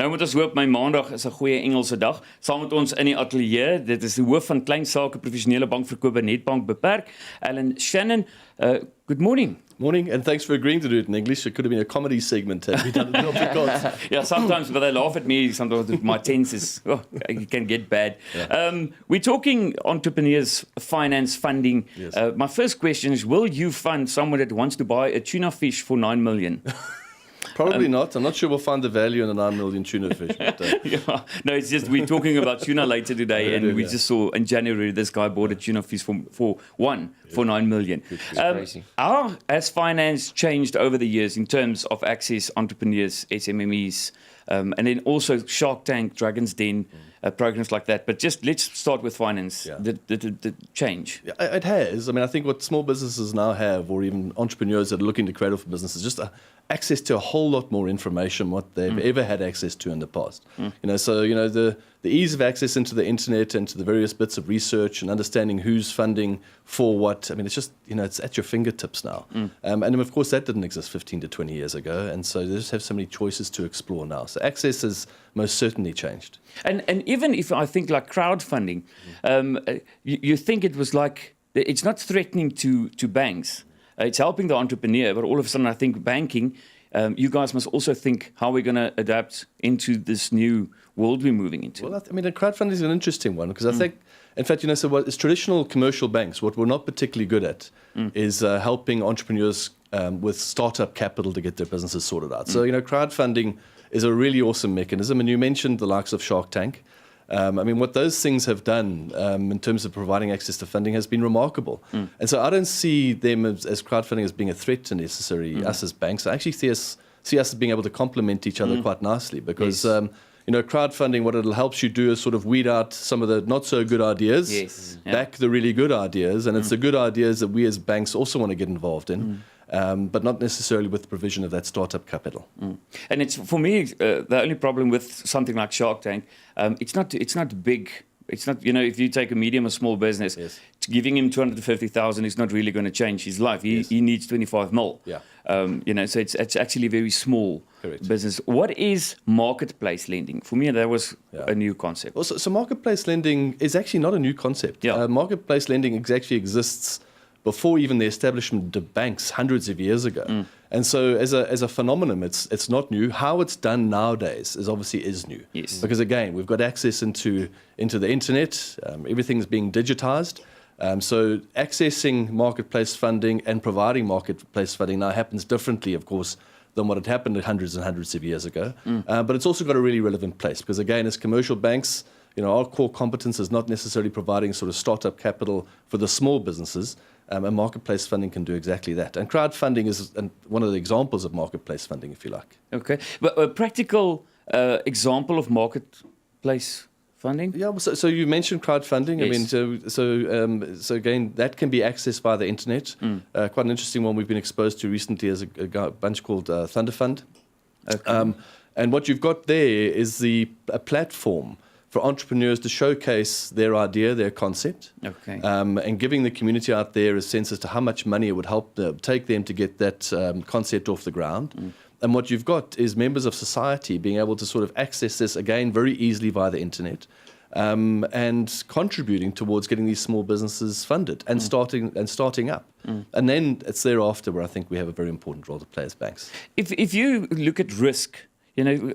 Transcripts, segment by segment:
Nou moet ons hoop my maandag is 'n goeie Engelse dag. Saam met ons in die ateljee, dit is die hoof van klein sake professionele bankverkoop by Nedbank Beperk, Shannon. Good morning. Morning, and thanks for agreeing to do it in English. It could have been a comedy segment had we done it in Afrikaans. Yeah, sometimes, but they laugh at me. Sometimes my tense is, it can get bad. Yeah. We're talking entrepreneurs, finance, funding. Yes. My first question is, will you fund someone that wants to buy a tuna fish for 9 million? Probably not. I'm not sure we'll find the value in a 9 million tuna fish. But, yeah. No, it's just we're talking about tuna later today, and we just saw in January this guy bought a tuna fish for 9 million. How has finance changed over the years in terms of access, entrepreneurs, SMMEs, and then also Shark Tank, Dragon's Den, programs like that? But just let's start with finance. Yeah. The change. Yeah, it has. I mean, I think what small businesses now have, or even entrepreneurs that are looking to create for businesses, just access to a whole lot more information what they've ever had access to in the past. The ease of access into the internet and to the various bits of research and understanding who's funding for what. I mean, it's just, it's at your fingertips now. And of course, that didn't exist 15 to 20 years ago. And so they just have so many choices to explore now. So access has most certainly changed. And even if I think like crowdfunding, you think it was like, it's not threatening to banks. It's helping the entrepreneur, but all of a sudden I think banking, you guys must also think how we're going to adapt into this new world we're moving into. Well, I mean, crowdfunding is an interesting one because I think, in fact, so what is traditional commercial banks, what we're not particularly good at is helping entrepreneurs with startup capital to get their businesses sorted out. So, crowdfunding is a really awesome mechanism. And you mentioned the likes of Shark Tank. I mean, what those things have done in terms of providing access to funding has been remarkable. And so I don't see them as crowdfunding as being a threat to necessarily us as banks. I actually see us as being able to complement each other quite nicely because, crowdfunding, what it'll help you do is sort of weed out some of the not so good ideas, back the really good ideas. And it's the good ideas that we as banks also want to get involved in. But not necessarily with the provision of that startup capital. And it's, for me, the only problem with something like Shark Tank, it's not big. It's not, if you take a medium or small business, giving him 250,000 is not really going to change his life. He needs 25 mil. Yeah. So it's actually very small business. What is marketplace lending? For me, that was a new concept. Well, so marketplace lending is actually not a new concept. Yeah. Marketplace lending actually exists before even the establishment of banks hundreds of years ago. And so as a phenomenon, it's not new. How it's done nowadays is new. Yes. Because again, we've got access into the internet, everything's being digitized. So accessing marketplace funding and providing marketplace funding now happens differently, of course, than what had happened hundreds and hundreds of years ago. But it's also got a really relevant place because again, as commercial banks, our core competence is not necessarily providing sort of startup capital for the small businesses. And marketplace funding can do exactly that. And crowdfunding is one of the examples of marketplace funding, if you like. Okay. But a practical example of marketplace funding? Yeah, so you mentioned crowdfunding. Yes. I mean, so again, that can be accessed via the internet. Quite an interesting one we've been exposed to recently is a bunch called Thunder Fund. Okay. And what you've got there is a platform for entrepreneurs to showcase their idea, their concept, and giving the community out there a sense as to how much money it would help take them to get that concept off the ground. And what you've got is members of society being able to sort of access this, again, very easily via the internet, and contributing towards getting these small businesses funded and starting up. And then it's thereafter where I think we have a very important role to play as banks. If you look at risk,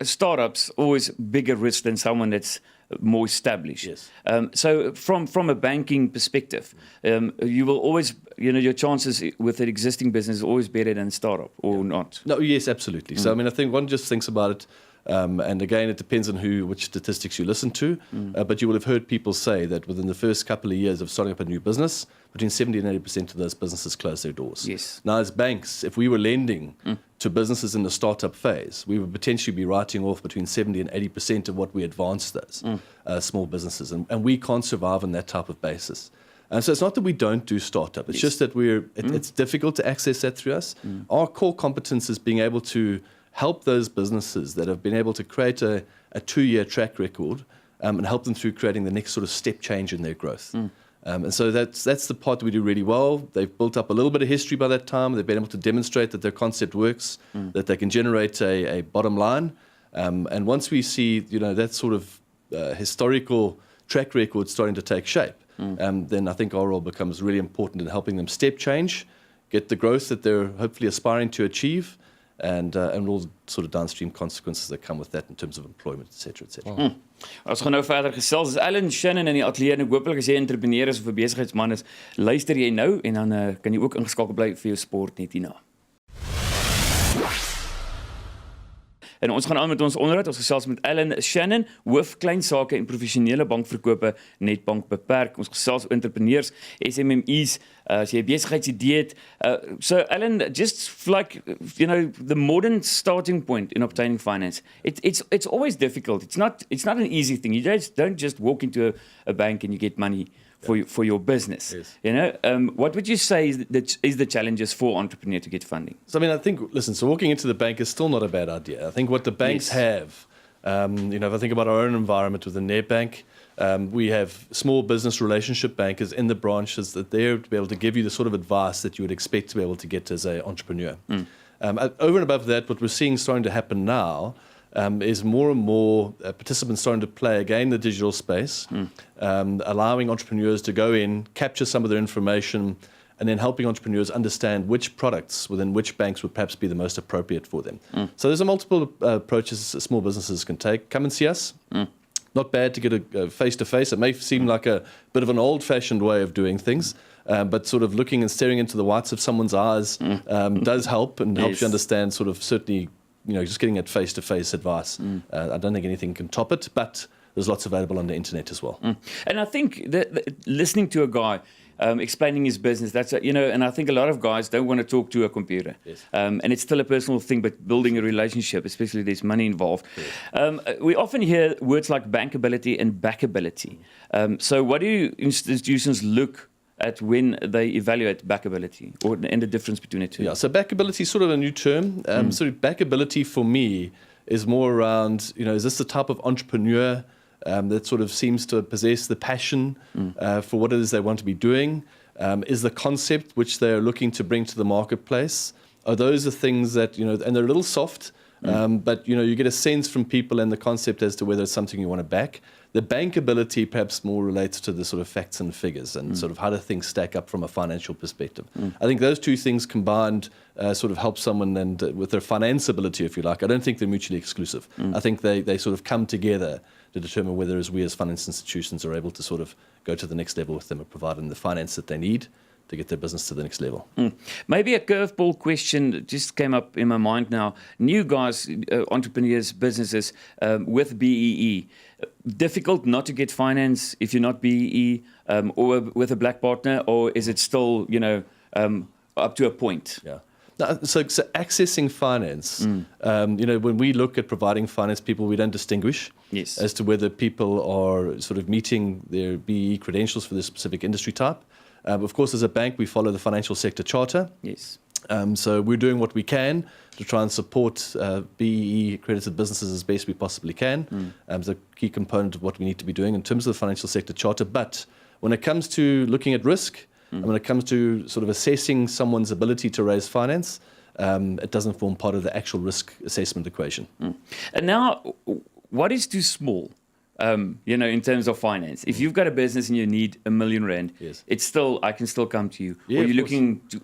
startups always bigger risk than someone that's more established. Yes. So from a banking perspective, you will always, your chances with an existing business is always better than startup or not. No, yes, absolutely. So I mean, I think one just thinks about it. And again, it depends on which statistics you listen to. But you will have heard people say that within the first couple of years of starting up a new business, between 70 and 80% of those businesses close their doors. Yes. Now, as banks, if we were lending to businesses in the startup phase, we would potentially be writing off between 70 and 80% of what we advance those small businesses. And we can't survive on that type of basis. So it's not that we don't do startup. It's just that it's difficult to access that through us. Our core competence is being able to help those businesses that have been able to create a 2-year track record and help them through creating the next sort of step change in their growth. And so that's the part that we do really well. They've built up a little bit of history by that time. They've been able to demonstrate that their concept works, that they can generate a bottom line. And once we see, that sort of historical track record starting to take shape, then I think our role becomes really important in helping them step change, get the growth that they're hopefully aspiring to achieve, and all the sort of downstream consequences that come with that in terms of employment, et cetera, et cetera. Ons gaan nou verder gesels. Dis Ellen Shannon in die ateljee en hopelik as jy 'n entrepreneur is of 'n besigheidsman is, luister jy nou en dan kan jy ook ingeskakel bly vir jou sport net hierna. En ons gaan aan met ons onderhoud. Ons gesels met Ellen Shannon, hoof kleinsake en professionele bankverkope Nedbank beperk. Ons gesels oor entrepreneurs, SMMEs, as jy 'n besigheidsidee het. So Ellen, just like the modern starting point in obtaining finance, it's always difficult. It's not an easy thing. You don't just walk into a bank and you get money for your business. Yes. What would you say is the challenges for entrepreneur to get funding? So I think, so walking into the bank is still not a bad idea. I think what the banks have, if I think about our own environment with the Nedbank, we have small business relationship bankers in the branches that they're to be able to give you the sort of advice that you would expect to be able to get as an entrepreneur. Over and above that, what we're seeing starting to happen now is more and more participants starting to play again the digital space, allowing entrepreneurs to go in, capture some of their information, and then helping entrepreneurs understand which products within which banks would perhaps be the most appropriate for them. So there's a multiple approaches small businesses can take. Come and see us. Not bad to get a face-to-face. It may seem like a bit of an old-fashioned way of doing things, but sort of looking and staring into the whites of someone's eyes does help and helps you understand sort of certainly, just getting that face-to-face advice. I don't think anything can top it, but there's lots available on the internet as well. And I think that listening to a guy explaining his business, and I think a lot of guys don't want to talk to a computer. Yes. And it's still a personal thing, but building a relationship, especially there's money involved. Yes. We often hear words like bankability and backability. So what do institutions look at when they evaluate backability, and the difference between the two? Yeah, so backability is sort of a new term. So backability for me is more around, is this the type of entrepreneur that sort of seems to possess the passion for what it is they want to be doing? Is the concept which they're looking to bring to the marketplace? Are those the things that, and they're a little soft, but, you get a sense from people and the concept as to whether it's something you want to back. The bankability perhaps more relates to the sort of facts and figures and sort of how do things stack up from a financial perspective. I think those two things combined sort of help someone and with their financeability, if you like. I don't think they're mutually exclusive. I think they sort of come together to determine whether we as finance institutions are able to sort of go to the next level with them and provide them the finance that they need to get their business to the next level. Maybe a curveball question that just came up in my mind now. New guys, entrepreneurs, businesses with BEE. Difficult not to get finance if you're not BEE or with a black partner, or is it still, up to a point? Yeah. So accessing finance, when we look at providing finance people, we don't distinguish as to whether people are sort of meeting their BEE credentials for this specific industry type. Of course, as a bank, we follow the Financial Sector Charter. Yes. So we're doing what we can to try and support BEE accredited businesses as best we possibly can. It's a key component of what we need to be doing in terms of the Financial Sector Charter. But when it comes to looking at risk, and when it comes to sort of assessing someone's ability to raise finance, it doesn't form part of the actual risk assessment equation. And now, what is too small? In terms of finance, if you've got a business and you need R1 million, I can still come to you. Yeah, or you're looking to,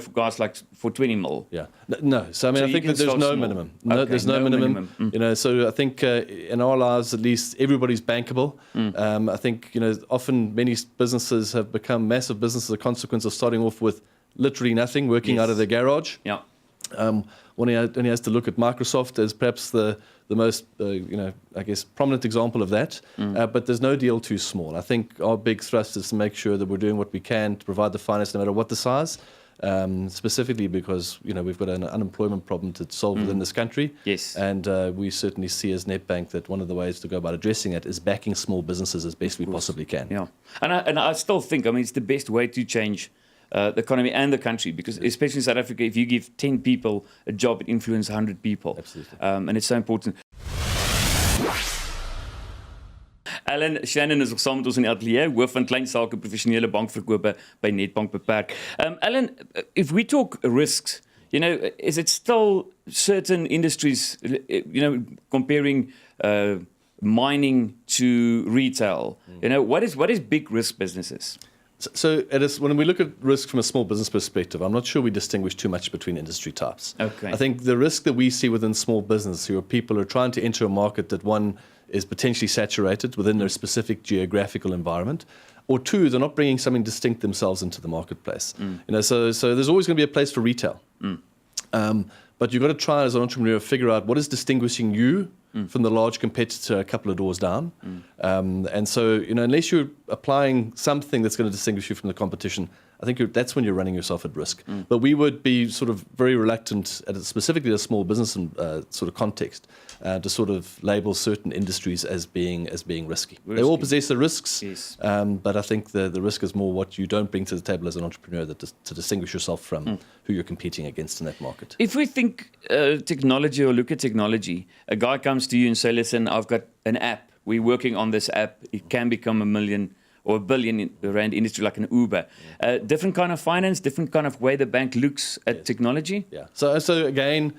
for guys like for 20 mil. Yeah, no. So I think that there's no minimum. No, there's no minimum. So I think in our lives, at least, everybody's bankable. I think often many businesses have become massive businesses as a consequence of starting off with literally nothing, working out of their garage. Yeah. When he has to look at Microsoft as perhaps the most, I guess, prominent example of that. But there's no deal too small. I think our big thrust is to make sure that we're doing what we can to provide the finance no matter what the size, specifically because, we've got an unemployment problem to solve within this country. Yes. And we certainly see as Nedbank that one of the ways to go about addressing it is backing small businesses as best we possibly can. Yeah. And I still think, it's the best way to change the economy and the country, because especially in South Africa, if you give 10 people a job, it influences 100 people. Absolutely. And it's so important. Ellen Shannon is ook saam met ons in die ateljee, hoof van kleinsake professionele bankverkope by Nedbank beperk. Ellen, if we talk risks is it still certain industries, comparing mining to retail, what is big risk businesses? So it is, when we look at risk from a small business perspective, I'm not sure we distinguish too much between industry types. Okay. I think the risk that we see within small business, who are people who are trying to enter a market that, one, is potentially saturated within their specific geographical environment, or two, they're not bringing something distinct themselves into the marketplace. So there's always going to be a place for retail. But you've got to try as an entrepreneur figure out what is distinguishing you from the large competitor a couple of doors down. And so, unless you're applying something that's going to distinguish you from the competition, I think that's when you're running yourself at risk. But we would be sort of very reluctant, specifically a small business sort of context, to sort of label certain industries as being risky. They all possess the risks, yes. But I think the risk is more what you don't bring to the table as an entrepreneur to distinguish yourself from who you're competing against in that market. If we think technology or look at technology, a guy comes to you and say, listen, I've got an app. We're working on this app. It can become $1 million or $1 billion rand industry like an Uber. Different kind of finance, different kind of way the bank looks at technology. Yeah. So again,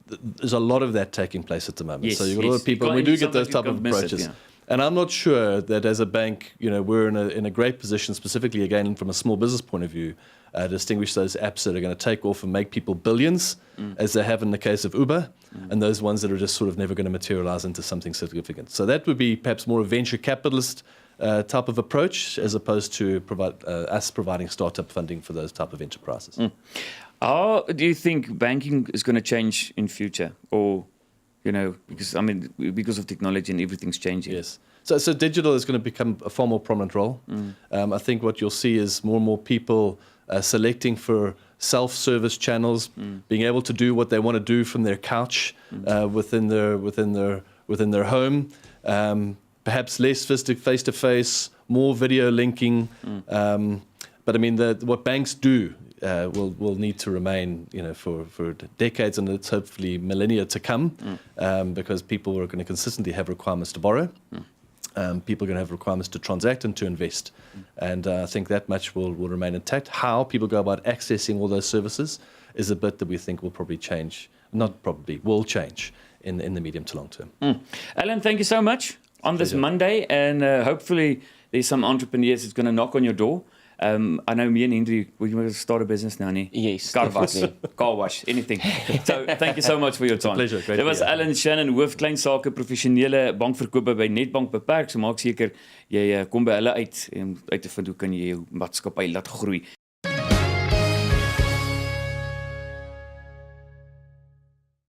there's a lot of that taking place at the moment. Yes, So you've got a lot of people, and we do get those type of approaches. And I'm not sure that as a bank, we're in a great position, specifically again from a small business point of view, to distinguish those apps that are going to take off and make people billions, as they have in the case of Uber, and those ones that are just sort of never going to materialize into something significant. So that would be perhaps more a venture capitalist type of approach, as opposed to us providing startup funding for those type of enterprises. How do you think banking is going to change in future? Or, because of technology and everything's changing. Yes. So digital is going to become a far more prominent role. I think what you'll see is more and more people selecting for self-service channels, being able to do what they want to do from their couch within their home. Perhaps less face-to-face, more video linking. But I mean, what banks do will need to remain, for decades, and it's hopefully millennia to come, because people are going to consistently have requirements to borrow. People are going to have requirements to transact and to invest. And I think that much will remain intact. How people go about accessing all those services is a bit that we think will probably change, not probably, will change in the medium to long term. Alan, thank you so much on this Monday. And hopefully there's some entrepreneurs that's going to knock on your door. I know me and Henry, we want to start a business now, nee? Yes, car wash, anything. So thank you so much for your time. Pleasure. Great. Dit was Alan Shannon, hoof klein sake professionele bankverkope by Nedbank beperk. So maak seker jy kom by hulle uit om uit te vind hoe kan jy jou maatskappy laat groei.